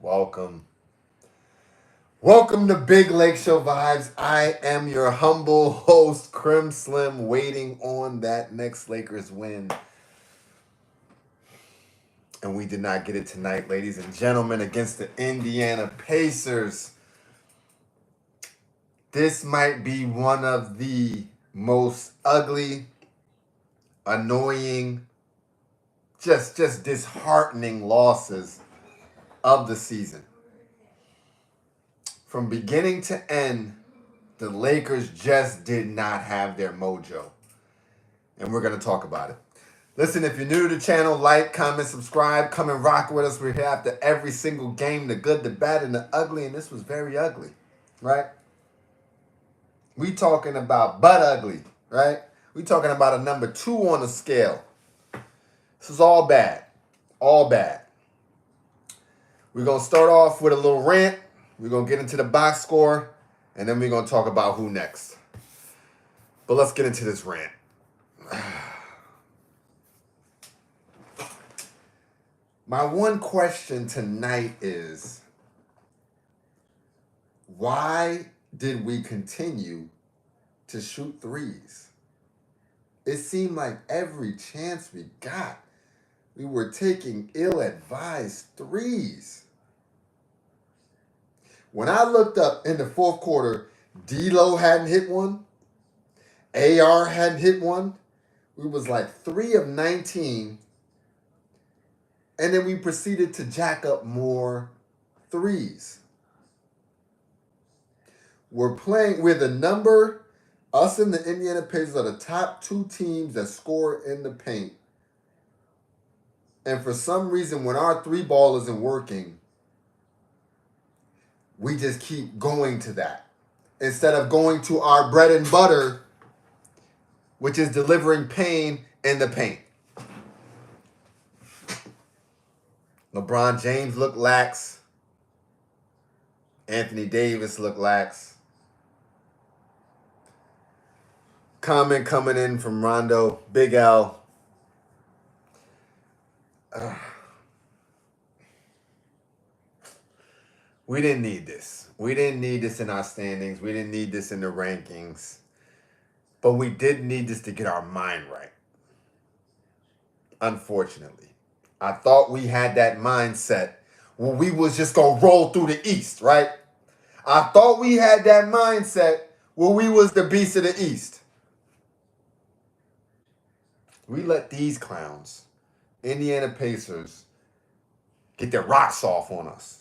Welcome. Welcome to Big Lakeshow Vibes. I am your humble host, Crim Slim, waiting on that next Lakers win. And we did not get it tonight, ladies and gentlemen, against the Indiana Pacers. This might be one of the most ugly, annoying, just disheartening losses of the season. From beginning to end, the Lakers just did not have their mojo. And we're going to talk about it. Listen, if you're new to the channel, like, comment, subscribe, come and rock with us. We're here after every single game, the good, the bad, and the ugly. And this was very ugly, right? We talking about butt ugly, right? We talking about a number 2 on the scale. This is all bad. All bad. We're going to start off with a little rant. We're going to get into the box score. And then we're going to talk about who next. But let's get into this rant. My one question tonight is, why did we continue to shoot threes? It seemed like every chance we got, we were taking ill-advised threes. When I looked up in the fourth quarter, D-Lo hadn't hit one. AR hadn't hit one. We was like 3 of 19. And then we proceeded to jack up more threes. We're the number, us and the Indiana Pacers are the top 2 teams that score in the paint. And for some reason, when our 3 ball isn't working, we just keep going to that. Instead of going to our bread and butter, which is delivering pain in the paint. LeBron James looked lax. Anthony Davis looked lax. Comment coming in from Rondo, Big L. We didn't need this. We didn't need this in our standings. We didn't need this in the rankings. But we did need this to get our mind right. Unfortunately. I thought we had that mindset where we was just going to roll through the East, right? I thought we had that mindset where we was the beast of the East. We let these clowns, Indiana Pacers, get their rocks off on us.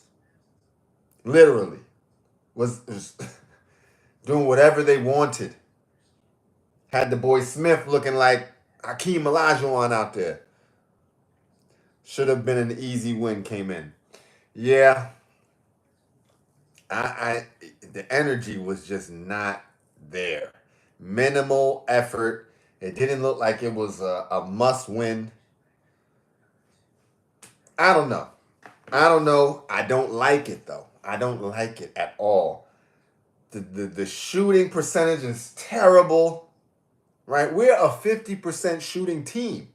Literally. Was doing whatever they wanted. Had the boy Smith looking like Hakeem Olajuwon out there. Should have been an easy win came in. Yeah. The energy was just not there. Minimal effort. It didn't look like it was a must win. I don't know. I don't like it though. I don't like it at all. The shooting percentage is terrible. Right? We're a 50% shooting team.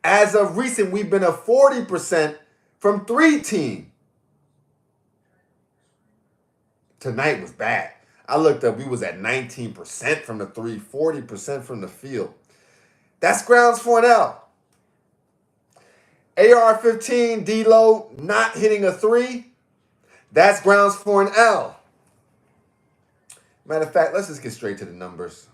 As of recent, we've been a 40% from 3 team. Tonight was bad. I looked up, we was at 19% from the 3, 40% from the field. That's grounds for an L. AR-15, D-Lo not hitting a 3. That's grounds for an L. Matter of fact, let's just get straight to the numbers.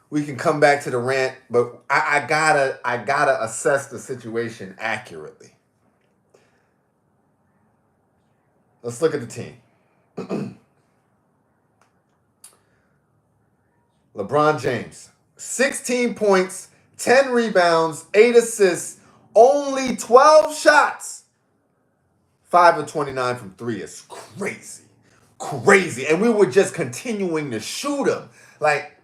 We can come back to the rant, but I gotta assess the situation accurately. Let's look at the team. LeBron James, 16 points, 10 rebounds, 8 assists, only 12 shots. 5 of 29 from 3 is crazy. Crazy. And we were just continuing to shoot him. Like,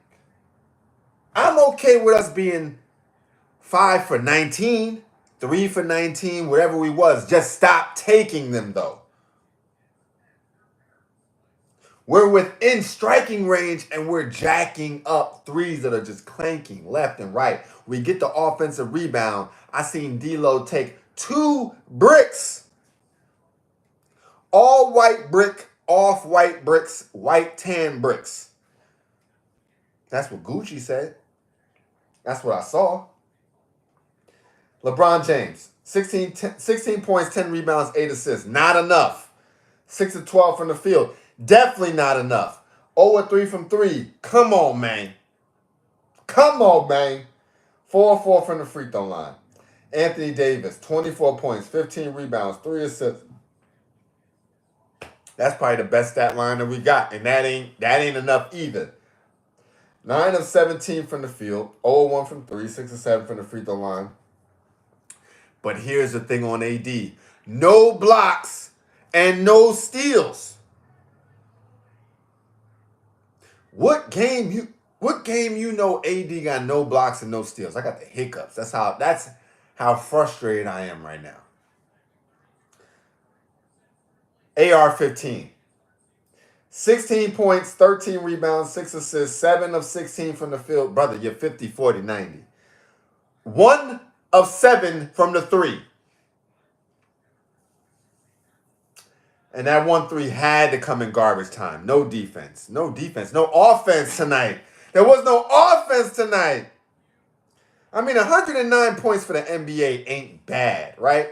I'm okay with us being 5 for 19, 3 for 19, whatever we was. Just stop taking them, though. We're within striking range, and we're jacking up threes that are just clanking left and right. We get the offensive rebound. I seen D-Lo take 2 bricks. All white brick, off-white bricks, white tan bricks. That's what Gucci said. That's what I saw. LeBron James, 16 points, 10 rebounds, 8 assists. Not enough. 6 of 12 from the field. Definitely not enough. 0 of 3 from 3. Come on, man. Come on, man. 4 of 4 from the free throw line. Anthony Davis, 24 points, 15 rebounds, 3 assists. That's probably the best stat line that we got, and that ain't enough either. 9 of 17 from the field, 0 of 1 from 3, 6 of 7 from the free throw line. But here's the thing on AD. No blocks and no steals. What game you know AD got no blocks and no steals? I got the hiccups. That's how frustrated I am right now. AR-15. 16 points, 13 rebounds, 6 assists, 7 of 16 from the field. Brother, you're 50, 40, 90. 1 of 7 from the 3. And that 1-3 had to come in garbage time. No defense. No defense. No offense tonight. There was no offense tonight. I mean, 109 points for the NBA ain't bad, right?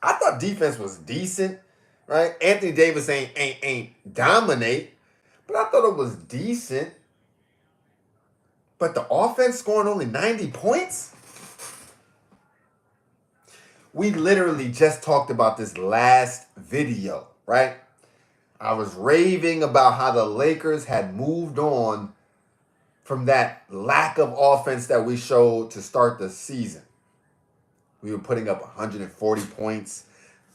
I thought defense was decent, right? Anthony Davis ain't dominate, but I thought it was decent. But the offense scoring only 90 points? We literally just talked about this last video, right? I was raving about how the Lakers had moved on from that lack of offense that we showed to start the season. We were putting up 140 points,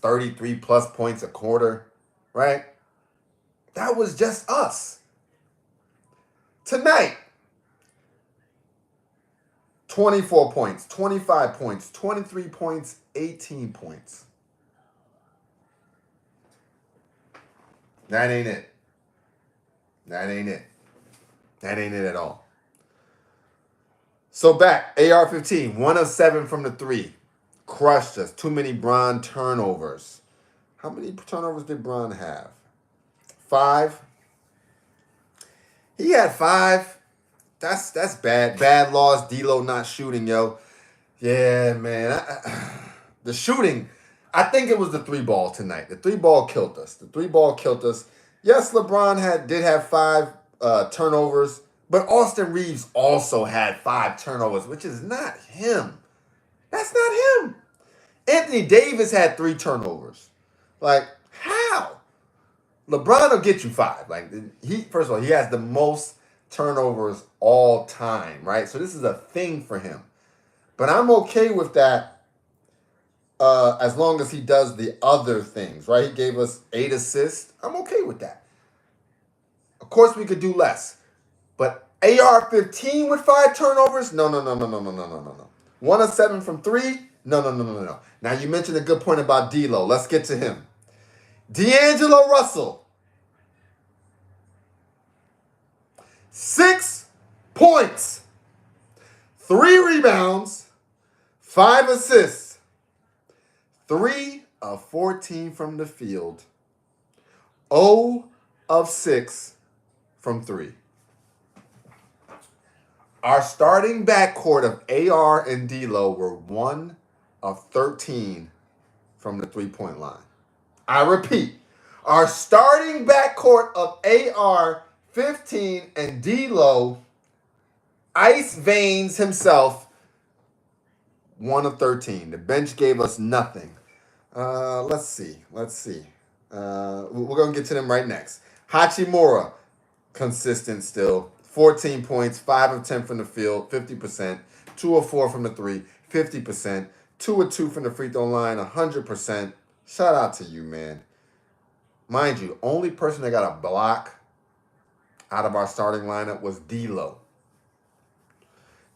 33 plus points a quarter, right? That was just us. Tonight, 24 points, 25 points, 23 points, 18 points. That ain't it. That ain't it. That ain't it at all. So back, AR-15, 1 of 7 from the 3. Crushed us. Too many Bron turnovers. How many turnovers did Bron have? 5. He had 5. That's bad. Bad loss. D'Lo not shooting, yo. Yeah, man. The shooting, I think it was the 3 ball tonight. The 3 ball killed us. Yes, LeBron did have 5 turnovers, but Austin Reeves also had 5 turnovers, which is not him. That's not him. Anthony Davis had 3 turnovers. Like, how? LeBron will get you 5. Like, first of all, he has the most turnovers all time, right? So this is a thing for him. But I'm okay with that as long as he does the other things, right? He gave us 8 assists. I'm okay with that. Of course, we could do less. But AR-15 with 5 turnovers? No. 1 of 7 from 3? No. Now, you mentioned a good point about D'Lo. Let's get to him. D'Angelo Russell. 6 points, 3 rebounds, 5 assists, 3 of 14 from the field, 0 of 6 from 3. Our starting backcourt of AR and D'Lo were 1 of 13 from the 3-point line. I repeat, our starting backcourt of AR, 15, and D'Lo, Ice Veins himself, 1 of 13. The bench gave us nothing. Let's see. We're going to get to them right next. Hachimura, consistent still. 14 points, 5 of 10 from the field, 50%. 2 of 4 from the 3, 50%. 2 of 2 from the free throw line, 100%. Shout out to you, man. Mind you, only person that got a block out of our starting lineup was D'Lo.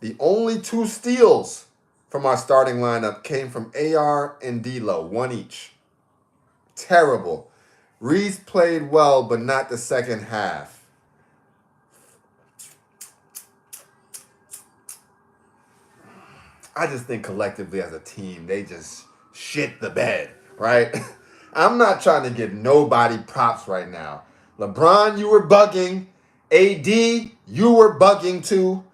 The only 2 steals from our starting lineup came from AR and D'Lo, 1 each. Terrible. Reeves played well, but not the second half. I just think collectively as a team, they just shit the bed, right? I'm not trying to give nobody props right now. LeBron, you were bugging. AD, you were bugging too.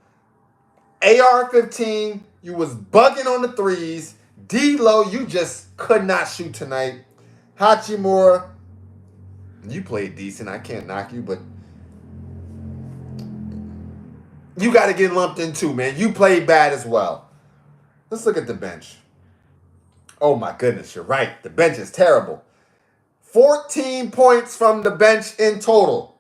AR-15, you was bugging on the threes. D-Lo, you just could not shoot tonight. Hachimura, you played decent. I can't knock you, but you got to get lumped in too, man. You played bad as well. Let's look at the bench. Oh my goodness, you're right. The bench is terrible. 14 points from the bench in total.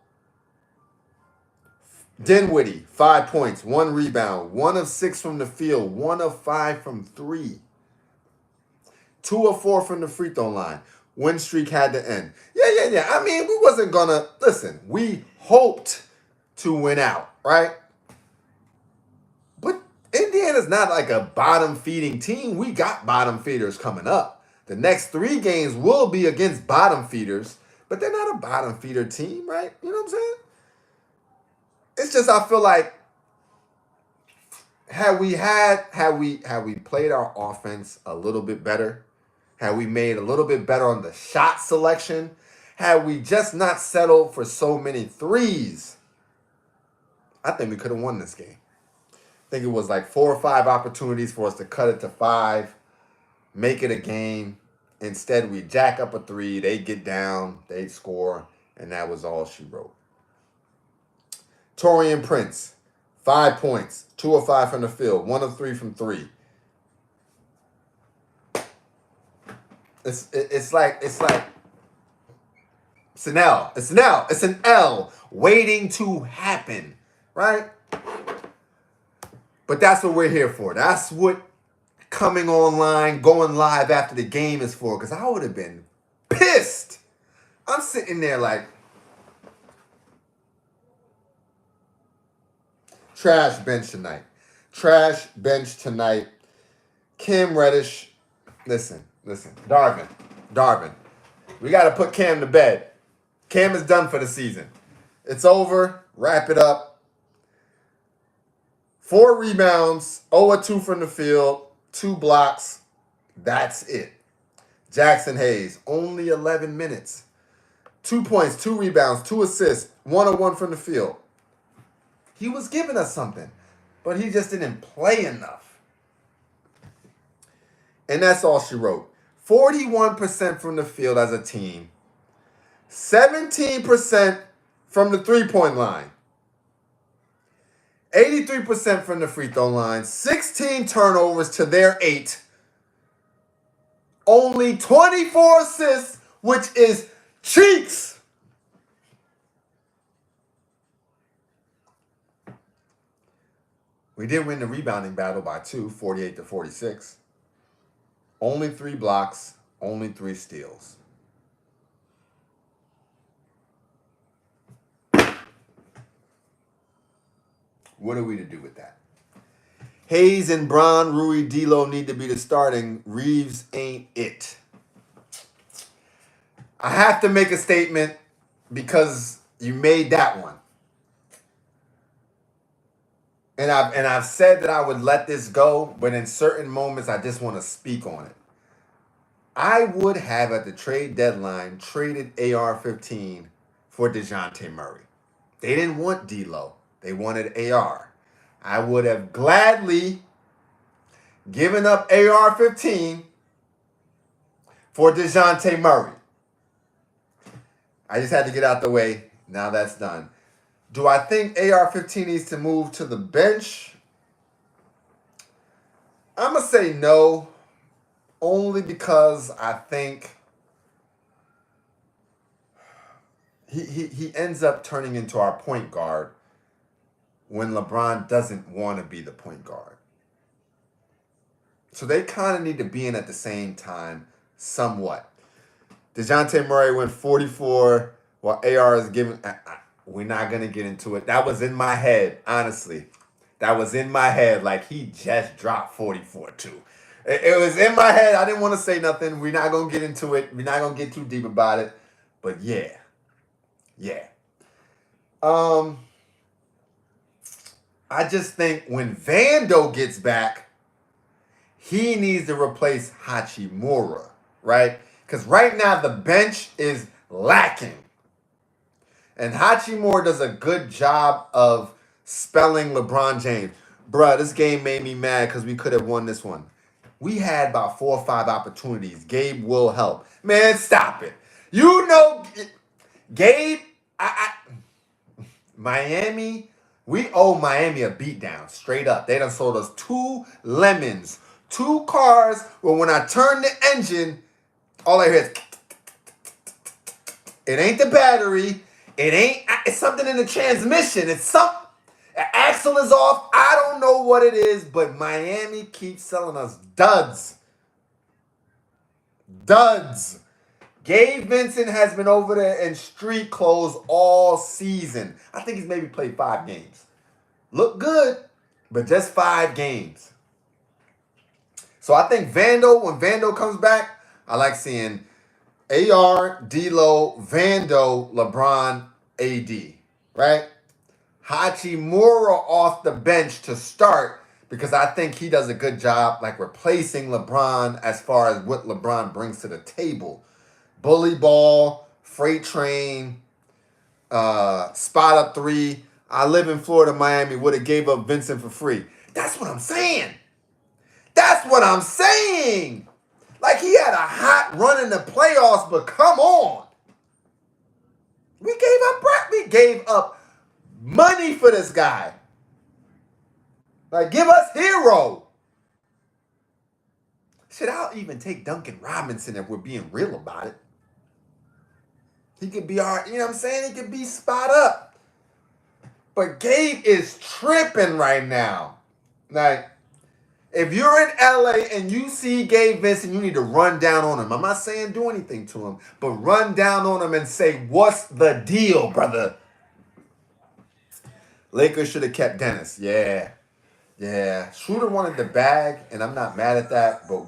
Dinwiddie, 5 points, 1 rebound, 1 of 6 from the field, 1 of 5 from 3. 2 of 4 from the free throw line. Win streak had to end. Yeah. I mean, we wasn't gonna listen. We hoped to win out, right? But Indiana's not like a bottom feeding team. We got bottom feeders coming up. The next 3 games will be against bottom feeders, but they're not a bottom feeder team, right? You know what I'm saying? It's just I feel like had we played our offense a little bit better, had we made a little bit better on the shot selection, had we just not settled for so many threes, I think we could have won this game. I think it was like 4 or 5 opportunities for us to cut it to 5, make it a game. Instead, we jack up a 3, they get down, they score, and that was all she wrote. Taurean Prince, 5 points, 2 of 5 from the field, 1 of 3 from 3. It's like it's an L. It's an L waiting to happen, right? But that's what we're here for. That's what coming online, going live after the game is for. Because I would have been pissed. I'm sitting there like, trash bench tonight. Trash bench tonight. Cam Reddish. Listen. Darvin. We got to put Cam to bed. Cam is done for the season. It's over. Wrap it up. 4 rebounds, 0 of 2 from the field, 2 blocks. That's it. Jackson Hayes, only 11 minutes. 2 points, 2 rebounds, 2 assists, 1 of 1 from the field. He was giving us something, but he just didn't play enough. And that's all she wrote. 41% from the field as a team. 17% from the three-point line. 83% from the free throw line. 16 turnovers to their 8. Only 24 assists, which is cheeks. We did win the rebounding battle by 2, 48-46. Only 3 blocks, only 3 steals. What are we to do with that? Hayes and Braun, Rui, D'Lo need to be the starting. Reeves ain't it. I have to make a statement because you made that one. And I've said that I would let this go, but in certain moments I just want to speak on it. I would have at the trade deadline traded AR-15 for DeJounte Murray. They didn't want D'Lo. They wanted AR. I would have gladly given up AR-15 for DeJounte Murray. I just had to get out the way. Now that's done. Do I think AR-15 needs to move to the bench? I'm going to say no, only because I think he ends up turning into our point guard when LeBron doesn't want to be the point guard. So they kind of need to be in at the same time somewhat. DeJounte Murray went 44 while AR is giving... We're not going to get into it. That was in my head, honestly. That was in my head like he just dropped 44 too. It was in my head. I didn't want to say nothing. We're not going to get into it. We're not going to get too deep about it. But yeah. I just think when Vando gets back, he needs to replace Hachimura, right? Because right now the bench is lacking. And Hachimura does a good job of spelling LeBron James. Bruh, this game made me mad because we could have won this one. We had about 4 or 5 opportunities. Gabe will help. Man, stop it. You know, Gabe, Miami, we owe Miami a beatdown, straight up. They done sold us 2 lemons, 2 cars, where when I turn the engine, all I hear is, it ain't the battery, it's something in the transmission, it's something. The axle is off. I don't know what it is, but Miami keeps selling us duds. Duds. Gabe Vincent has been over there in street clothes all season. I think he's maybe played 5 games. Look good, but just 5 games. So I think when Vando comes back, I like seeing AR, D'Lo, Vando, LeBron, AD, right? Hachimura off the bench to start because I think he does a good job like replacing LeBron as far as what LeBron brings to the table. Bully ball, freight train, spot up 3. I live in Florida, Miami, would have gave up Vincent for free. That's what I'm saying. That's what I'm saying. Like he had a hot run in the playoffs, but come on. We gave up money for this guy. Like, give us Hero. Shit, I'll even take Duncan Robinson if we're being real about it. He could be our, you know what I'm saying? He could be spot up. But Gabe is tripping right now. Like, if you're in LA and you see Gabe Vincent, you need to run down on him. I'm not saying do anything to him, but run down on him and say, what's the deal, brother? Lakers should have kept Dennis. Yeah. Schroeder wanted the bag, and I'm not mad at that, but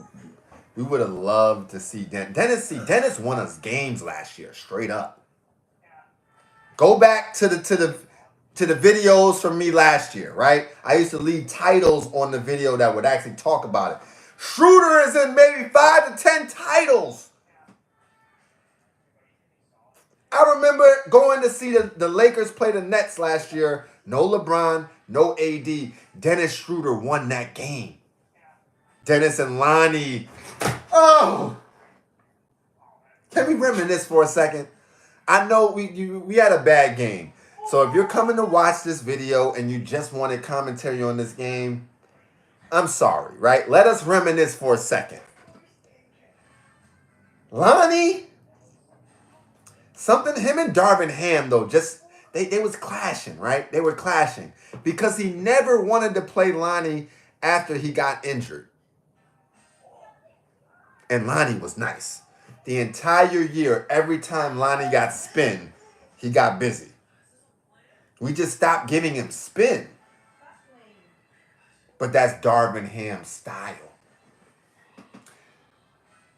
we would have loved to see Dennis. Dennis won us games last year, straight up. Go back to the videos from me last year, right? I used to leave titles on the video that would actually talk about it. Schroeder is in maybe 5 to 10 titles. I remember going to see the Lakers play the Nets last year. No LeBron, no AD. Dennis Schroeder won that game. Dennis and Lonnie. Oh! Can we reminisce for a second? I know we had a bad game. So if you're coming to watch this video and you just wanted commentary on this game, I'm sorry, right? Let us reminisce for a second. Lonnie, him and Darvin Ham, though, just, they was clashing, right? They were clashing because he never wanted to play Lonnie after he got injured. And Lonnie was nice. The entire year, every time Lonnie got spin, he got busy. We just stopped giving him spin. But that's Darvin Ham's style.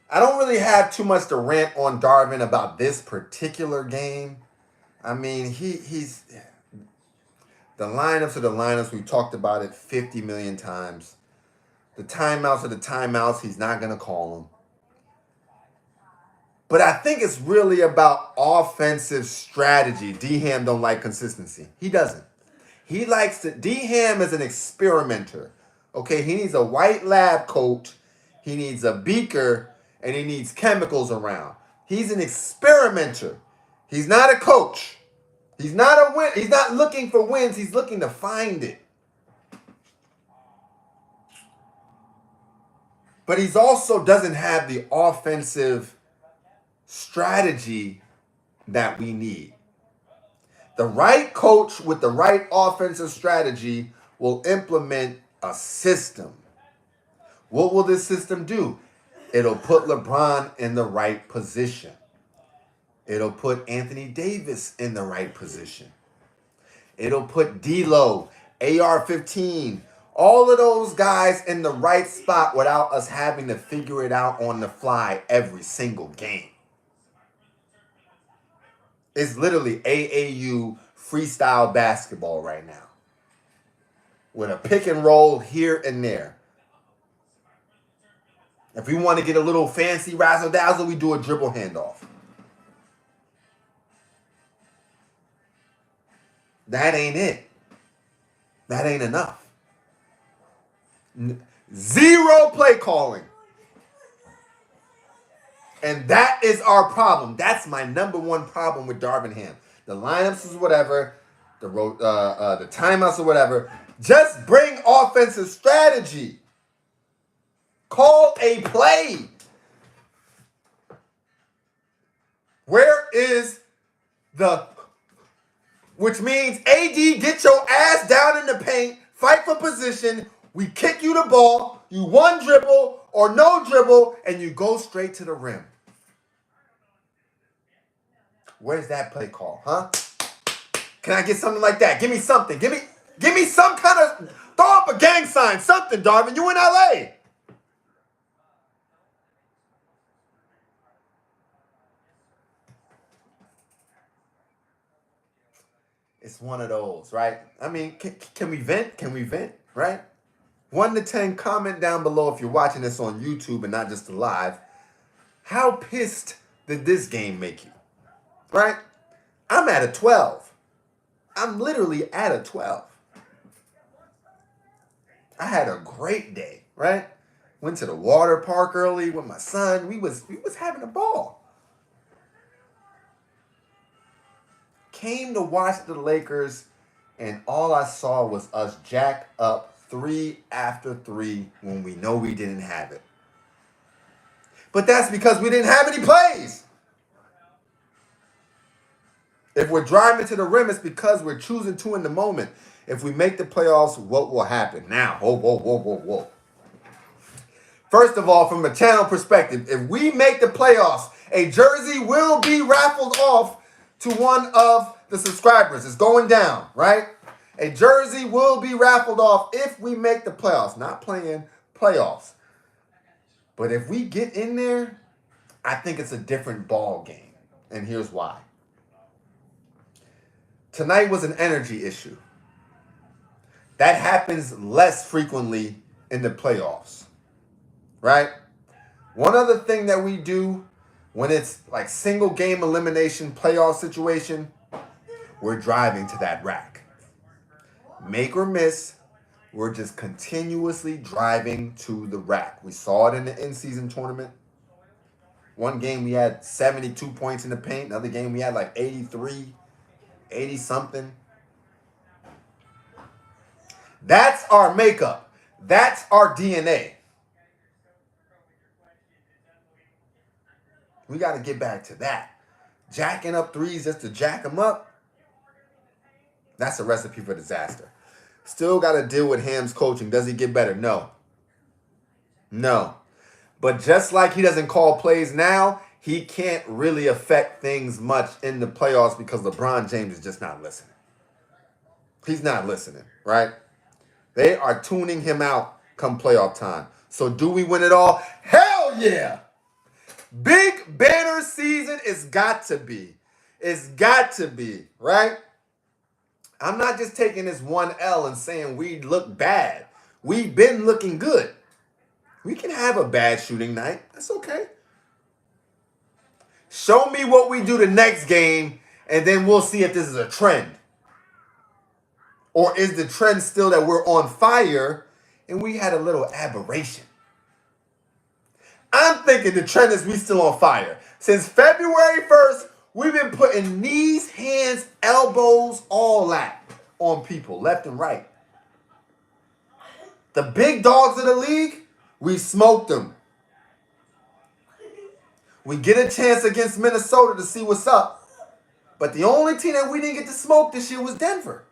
I don't really have too much to rant on Darvin about this particular game. I mean, he's... The lineups are the lineups. We talked about it 50 million times. The timeouts are the timeouts. He's not going to call them. But I think it's really about offensive strategy. D-Ham don't like consistency. He doesn't. He likes to... D-Ham is an experimenter. Okay, he needs a white lab coat. He needs a beaker. And he needs chemicals around. He's an experimenter. He's not a coach. He's not He's not looking for wins. He's looking to find it. But he's also doesn't have the offensive strategy that we need. The right coach with the right offensive strategy will implement a system. What will this system do? It'll put LeBron in the right position. It'll put Anthony Davis in the right position. It'll put D'Lo, AR-15, all of those guys in the right spot without us having to figure it out on the fly every single game. It's literally AAU freestyle basketball right now. With a pick and roll here and there. If we want to get a little fancy razzle-dazzle, we do a dribble handoff. That ain't it. That ain't enough. Zero play calling. And that is our problem. That's my number one problem with Darvin Ham. The lineups is whatever, the timeouts or whatever. Just bring offensive strategy. Call a play. Where is the... Which means, AD, get your ass down in the paint, fight for position, we kick you the ball, you one dribble or no dribble, and you go straight to the rim. Where's that play call, huh? Can I get something like that? Give me something. Give me some kind of... Throw up a gang sign, something, Darvin. You in LA. It's one of those, right? I mean, can we vent? Can we vent, right? 1 to 10, comment down below if you're watching this on YouTube and not just live. How pissed did this game make you, right? I'm at a 12. I'm literally at a 12. I had a great day, right? Went to the water park early with my son. We was having a ball. Came to watch the Lakers, and all I saw was us jack up 3 after 3 when we know we didn't have it. But that's because we didn't have any plays. If we're driving to the rim, it's because we're choosing to in the moment. If we make the playoffs, what will happen? Now, whoa. First of all, from a channel perspective, if we make the playoffs, a jersey will be raffled off to one of the subscribers. It's going down, right? A jersey will be raffled off if we make the playoffs. Not playing playoffs. But if we get in there, I think it's a different ball game. And here's why. Tonight was an energy issue. That happens less frequently in the playoffs, right? One other thing that we do when it's like single game elimination playoff situation, we're driving to that rack. Make or miss, we're just continuously driving to the rack. We saw it in the in-season tournament. One game we had 72 points in the paint. Another game we had like 83, 80-something. That's our makeup. That's our DNA. We got to get back to that. Jacking up threes just to jack them up, that's a recipe for disaster. Still got to deal with Ham's coaching. Does he get better? No. But just like he doesn't call plays now, he can't really affect things much in the playoffs because LeBron James is just not listening. He's not listening, right? They are tuning him out come playoff time. So do we win it all? Hell yeah! Big banner season is got to be. It's got to be, right? I'm not just taking this one L and saying we look bad. We've been looking good. We can have a bad shooting night. That's okay. Show me what we do the next game, and then we'll see if this is a trend. Or is the trend still that we're on fire and we had a little aberration? I'm thinking the trend is we still on fire. Since February 1st, we've been putting knees, hands, elbows, all that on people, left and right. The big dogs of the league, we smoked them. We get a chance against Minnesota to see what's up. But the only team that we didn't get to smoke this year was Denver.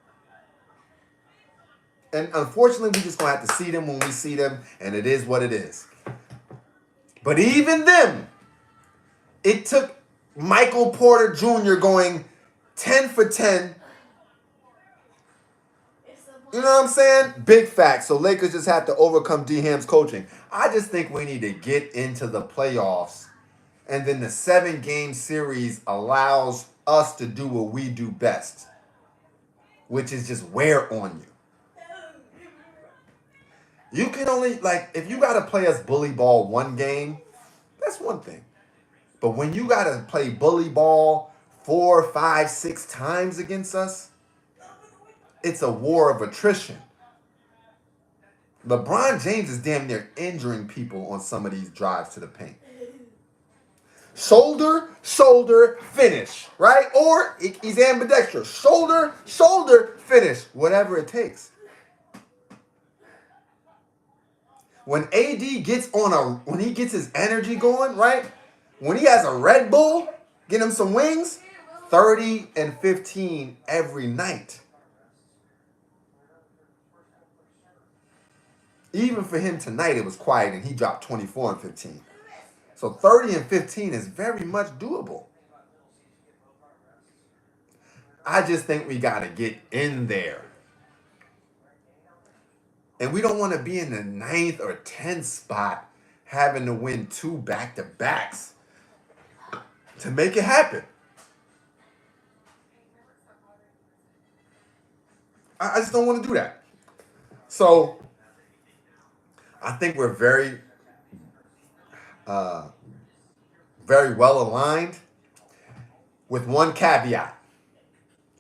And unfortunately, we just going to have to see them when we see them, and it is what it is. But even them, it took Michael Porter Jr. going 10 for 10. You know what I'm saying? Big facts. So Lakers just have to overcome D-Ham's coaching. I just think we need to get into the playoffs. And then the 7-game series allows us to do what we do best, which is just wear on you. You can only, like, if you got to play us bully ball one game, that's one thing. But when you got to play bully ball 4, 5, 6 times against us, it's a war of attrition. LeBron James is damn near injuring people on some of these drives to the paint. Shoulder, shoulder, finish, right? Or he's ambidextrous. Shoulder, shoulder, finish. Whatever it takes. When AD gets when he gets his energy going, right? When he has a Red Bull, get him some wings, 30 and 15 every night. Even for him tonight, it was quiet and he dropped 24 and 15. So 30 and 15 is very much doable. I just think we got to get in there. And we don't want to be in the 9th or 10th spot having to win 2 back-to-backs to make it happen. I just don't want to do that. So I think we're very well aligned with one caveat.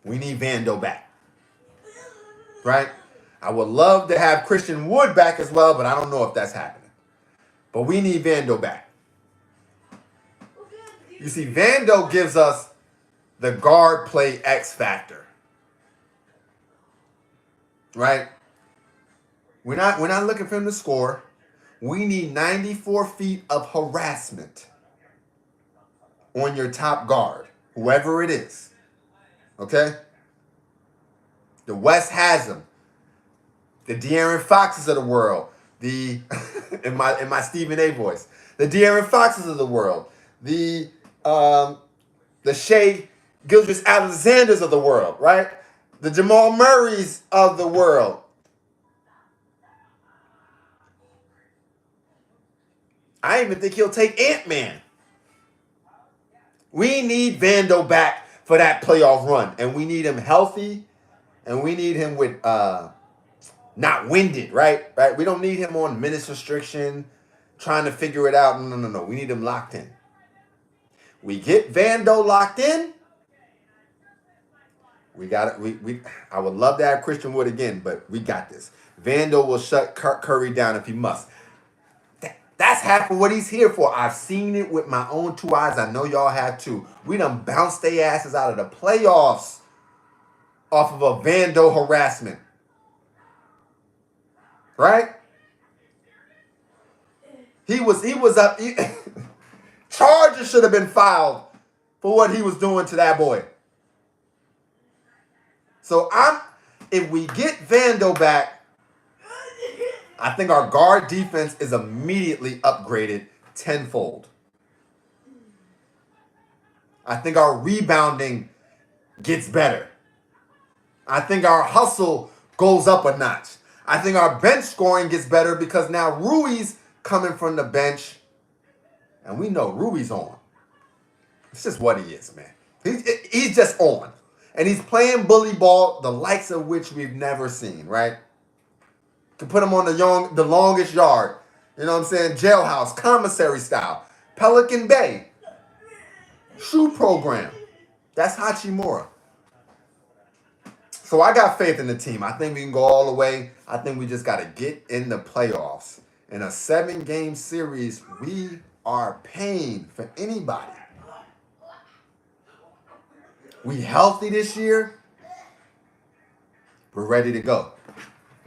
We need Vando back. Right? I would love to have Christian Wood back as well, but I don't know if that's happening. But we need Vando back. You see, Vando gives us the guard play X factor. Right? We're not looking for him to score. We need 94 feet of harassment on your top guard, whoever it is. Okay? The West has them. The De'Aaron Foxes of the world. The in my Stephen A voice. The De'Aaron Foxes of the world. The Shea Gilgeous-Alexanders of the world, right? The Jamal Murrays of the world. I even think he'll take Ant-Man. We need Vando back for that playoff run. And we need him healthy. And we need him with not winded, right? We don't need him on minutes restriction, trying to figure it out. No. We need him locked in. We get Vando locked in. We got it. I would love to have Christian Wood again, but we got this. Vando will shut Curry down if he must. That's half of what he's here for. I've seen it with my own 2 eyes. I know y'all have too. We done bounced their asses out of the playoffs off of a Vando harassment. Right? He was up. Charges should have been filed for what he was doing to that boy. So if we get Vando back, I think our guard defense is immediately upgraded tenfold. I think our rebounding gets better. I think our hustle goes up a notch. I think our bench scoring gets better because now Rui's coming from the bench. And we know Rui's on. It's just what he is, man. He's just on. And he's playing bully ball, the likes of which we've never seen, right? Can put him on the longest yard. You know what I'm saying? Jailhouse, commissary style. Pelican Bay. Shoe program. That's Hachimura. So I got faith in the team. I think we can go all the way. I think we just got to get in the playoffs. In a 7-game series, we are paying for anybody. We healthy this year. We're ready to go.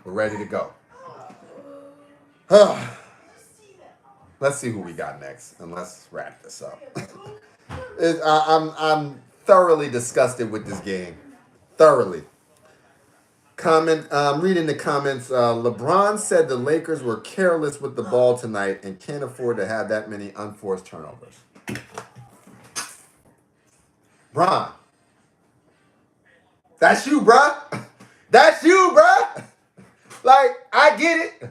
We're ready to go. Let's see who we got next, and let's wrap this up. I'm thoroughly disgusted with this game. Thoroughly. Reading the comments. LeBron said the Lakers were careless with the ball tonight and can't afford to have that many unforced turnovers. Bron, that's you, bruh. That's you, bruh. Like, I get it.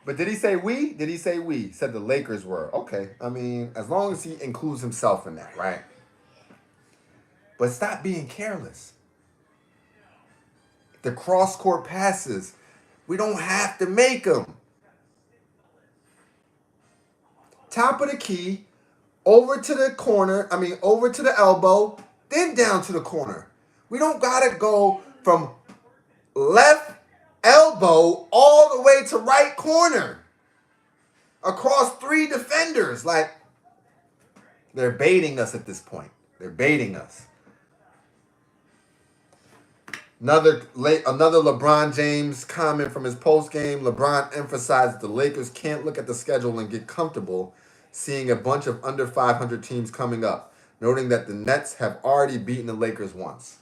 But did he say we? Did he say we? Said the Lakers were. Okay. I mean, as long as he includes himself in that, right? But stop being careless. The cross-court passes, We don't have to make them. Top of the key, over to the corner, over to the elbow, then down to the corner. We don't got to go from left elbow all the way to right corner across 3 defenders. Like, they're baiting us at this point. They're baiting us. Another LeBron James comment from his postgame. LeBron emphasized the Lakers can't look at the schedule and get comfortable seeing a bunch of under 500 teams coming up, noting that the Nets have already beaten the Lakers once.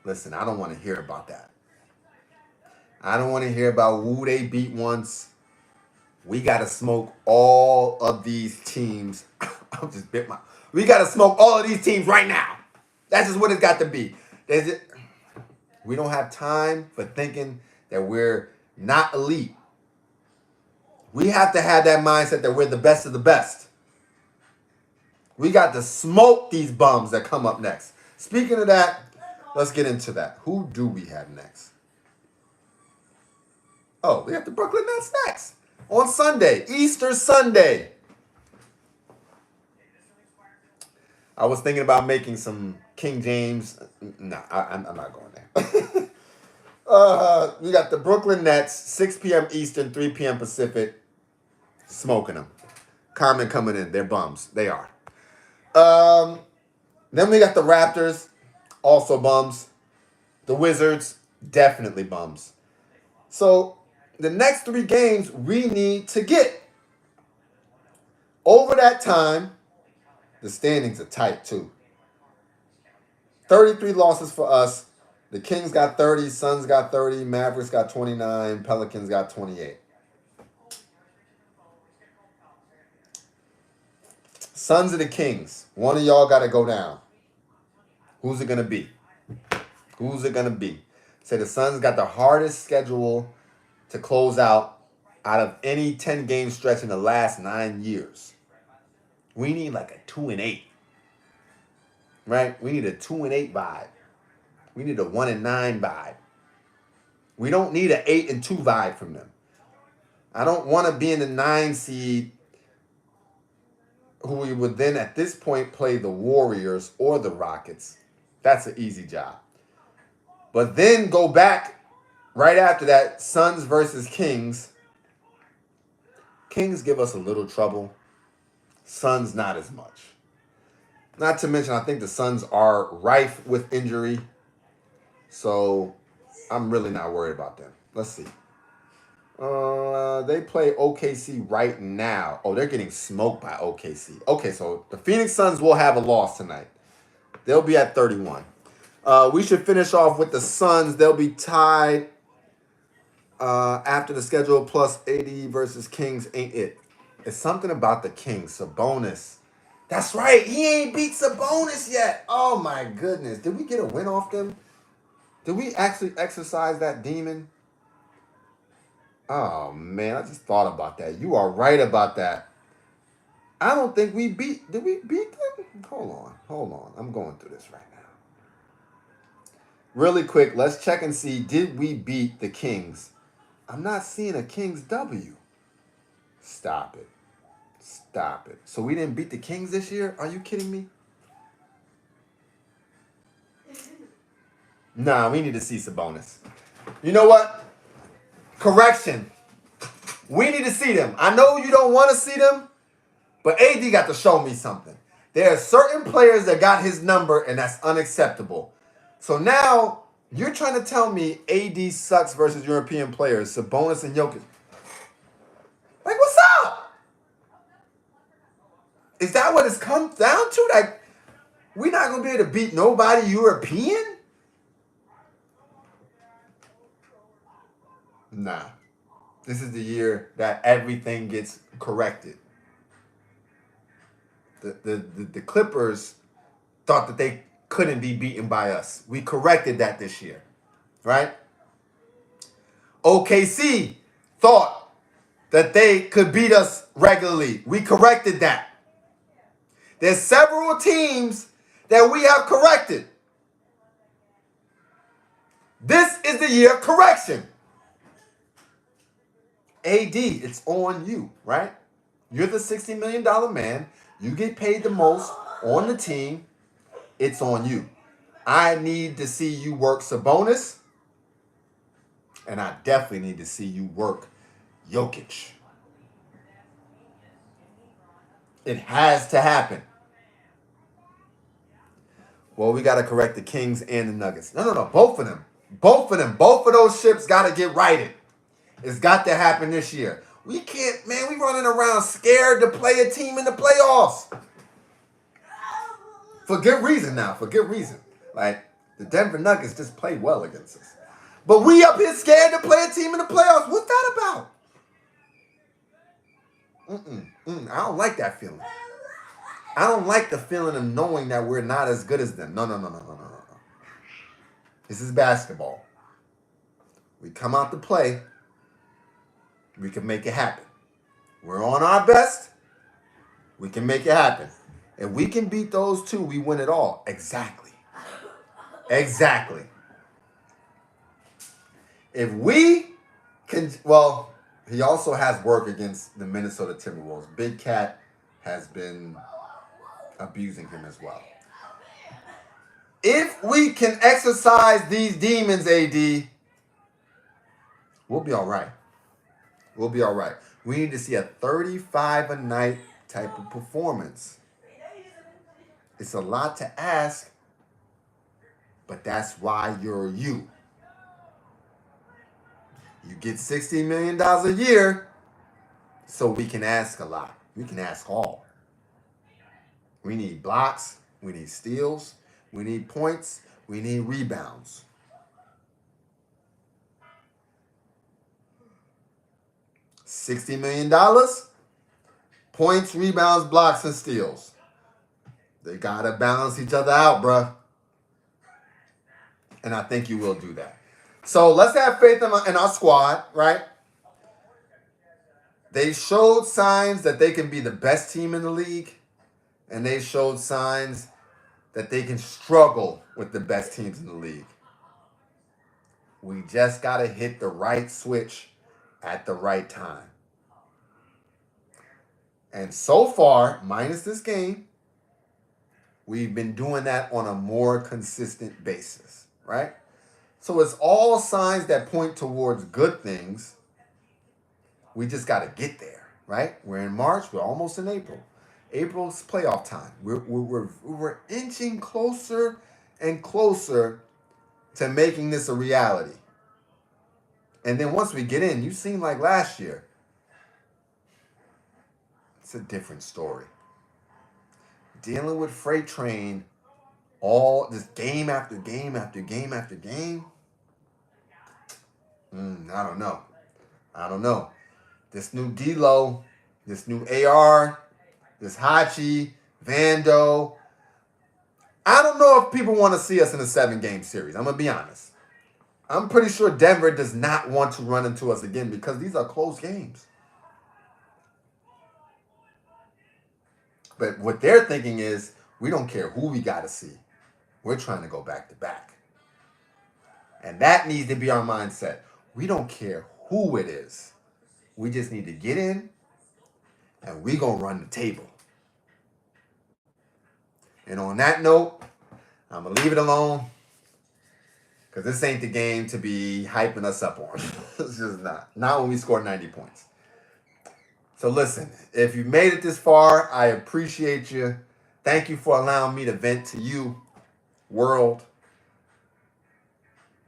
Listen, I don't want to hear about that. I don't want to hear about who they beat once. We got to smoke all of these teams. I'm just bit my... We got to smoke all of these teams right now. That's just what it's got to be. We don't have time for thinking that we're not elite. We have to have that mindset that we're the best of the best. We got to smoke these bums that come up next. Speaking of that, let's get into that. Who do we have next? Oh, we have the Brooklyn Nets next. On Sunday, Easter Sunday. I was thinking about making some King James. No, I'm not going there. We got the Brooklyn Nets, 6 p.m. Eastern, 3 p.m. Pacific. Smoking them. Carmen coming in. They're bums. They are. Then we got the Raptors, also bums. The Wizards, definitely bums. So the next 3 games we need to get. Over that time, the standings are tight too. 33 losses for us. The Kings got 30, Suns got 30, Mavericks got 29, Pelicans got 28. Suns of the Kings. One of y'all got to go down. Who's it going to be? Who's it going to be? Say the Suns got the hardest schedule to close out of any 10-game stretch in the last 9 years. We need like a 2-8. Right? We need a 2-8 vibe. We need a 1-9 vibe. We don't need an 8-2 vibe from them. I don't want to be in the 9 seed who we would then at this point play the Warriors or the Rockets. That's an easy job. But then go back right after that, Suns versus Kings. Kings give us a little trouble. Suns not as much. Not to mention, I think the Suns are rife with injury. So I'm really not worried about them. Let's see. They play OKC right now. Oh, they're getting smoked by OKC. Okay, so the Phoenix Suns will have a loss tonight. They'll be at 31. We should finish off with the Suns. They'll be tied after the schedule, plus 80 versus Kings ain't it. It's something about the Kings. Sabonis. That's right. He ain't beat Sabonis yet. Oh, my goodness. Did we get a win off them? Did we actually exercise that demon? Oh, man. I just thought about that. You are right about that. I don't think we beat... Did we beat them? Hold on. I'm going through this right now. Really quick, let's check and see. Did we beat the Kings? I'm not seeing a Kings W. Stop it. So we didn't beat the Kings this year? Are you kidding me? Nah, we need to see Sabonis. You know what? Correction. We need to see them. I know you don't want to see them, but AD got to show me something. There are certain players that got his number, and that's unacceptable. So now you're trying to tell me AD sucks versus European players, Sabonis and Jokic. Like, what's up? Is that what it's come down to? Like, we're not going to be able to beat nobody European? Nah. This is the year that everything gets corrected. The Clippers thought that they couldn't be beaten by us. We corrected that this year, right? OKC thought that they could beat us regularly. We corrected that. There's several teams that we have corrected. This is the year of correction. AD, it's on you, right? You're the $60 million man. You get paid the most on the team. It's on you. I need to see you work Sabonis, and I definitely need to see you work Jokic. It has to happen. Well, we got to correct the Kings and the Nuggets. No. Both of them. Both of those ships got to get righted. It's got to happen this year. We can't, man, we running around scared to play a team in the playoffs. For good reason now, for good reason. Like, the Denver Nuggets just played well against us. But we up here scared to play a team in the playoffs. What's that about? I don't like that feeling. I don't like the feeling of knowing that we're not as good as them. No. This is basketball. We come out to play. We can make it happen. We're on our best. We can make it happen. If we can beat those two, we win it all. Exactly. If we can, well, he also has work against the Minnesota Timberwolves. Big Cat has been abusing him as well. If we can exercise these demons, AD, we'll be all right. We'll be all right. We need to see a 35 a night type of performance. It's a lot to ask, but that's why you're you. You get $60 million a year, so we can ask a lot. We can ask all. We need blocks. We need steals. We need points. We need rebounds. $60 million, points, rebounds, blocks, and steals. They got to balance each other out, bruh. And I think you will do that. So let's have faith in our squad, right? They showed signs that they can be the best team in the league, and they showed signs that they can struggle with the best teams in the league. We just got to hit the right switch at the right time. And so far, minus this game, we've been doing that on a more consistent basis, right? So it's all signs that point towards good things. We just got to get there, right? We're in March. We're almost in April. April's playoff time. We're inching closer and closer to making this a reality. And then once we get in, you seem like last year. It's a different story. Dealing with freight train all this game after game after game after game. I don't know. This new D-Lo, this new AR, this Hachi, Vando. I don't know if people want to see us in a 7-game series. I'm going to be honest. I'm pretty sure Denver does not want to run into us again because these are close games. But what they're thinking is, we don't care who we got to see. We're trying to go back to back. And that needs to be our mindset. We don't care who it is. We just need to get in, and we're going to run the table. And on that note, I'm going to leave it alone because this ain't the game to be hyping us up on. It's just not. Not when we score 90 points. So listen, if you made it this far, I appreciate you. Thank you for allowing me to vent to you, world.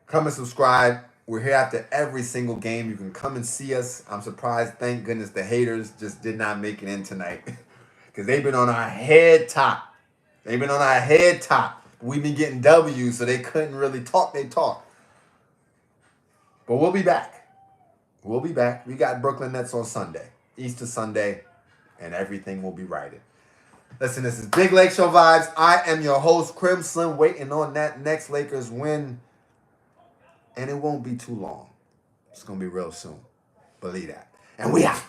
Come and subscribe. We're here after every single game. You can come and see us. I'm surprised, thank goodness, the haters just did not make it in tonight because they've been on our head top. We've been getting W's, so they couldn't really talk. They talk. But we'll be back. We got Brooklyn Nets on Sunday. Easter Sunday, and everything will be righted. Listen, this is Big Lakeshow Vibes. I am your host, Crim Slim, waiting on that next Lakers win. And it won't be too long. It's going to be real soon. Believe that. And we out.